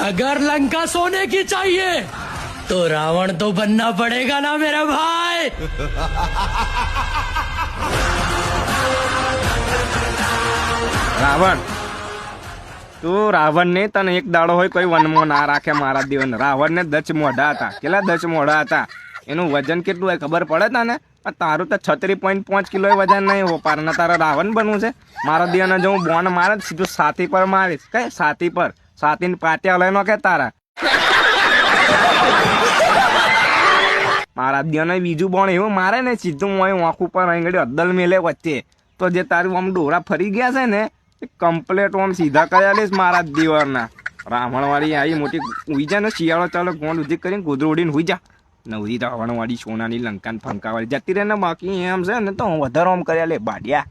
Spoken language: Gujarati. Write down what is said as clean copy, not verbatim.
अगर लंका सोने की चाहिए तो रावण तो बनना पड़ेगा ना मेरा भाई। રાવણ તું રાવણ ને તને એક દાડો હોય કોઈ વનમાં ના રાખે મારા દેવન. રાવણ ને 10 મોઢા હતા. કેટલા 10 મોઢા હતા? એનું વજન કેટલું હોય ખબર પડે તને? તારું તો 36.5 કિલો વજન નહીં હો પાર ને તારે રાવણ બનવું છે? મારા દેવને જો હું બોન મારે સીધું છાતી પર મારીશ. કઈ છાતી પર? છાતી ને પાટિયા લઈ નો કે તારા મારા દેવને બીજું બોન એવું મારે ને સીધું હું આંખ ઉપર આંગળી અદ્દલ મેલે વચ્ચે તો જે તારું આમ ડોરા ફરી ગયા છે ને કમ્પ્લેટ આમ સીધા કર્યા લઈશ મારા દીવારના. રાવણવાળી આવી મોટી ઉઈ જા ને શિયાળો ચાલો ગોંડ ઉધી કરીને ગોદરું ઉડીને હુઈ જા. નવરી રાવણવાળી સોનાની લંકાન ફંકાવાળી જતી રહે ને બાકી એમ છે ને તો વધારે આમ કર્યા લે બાડિયા.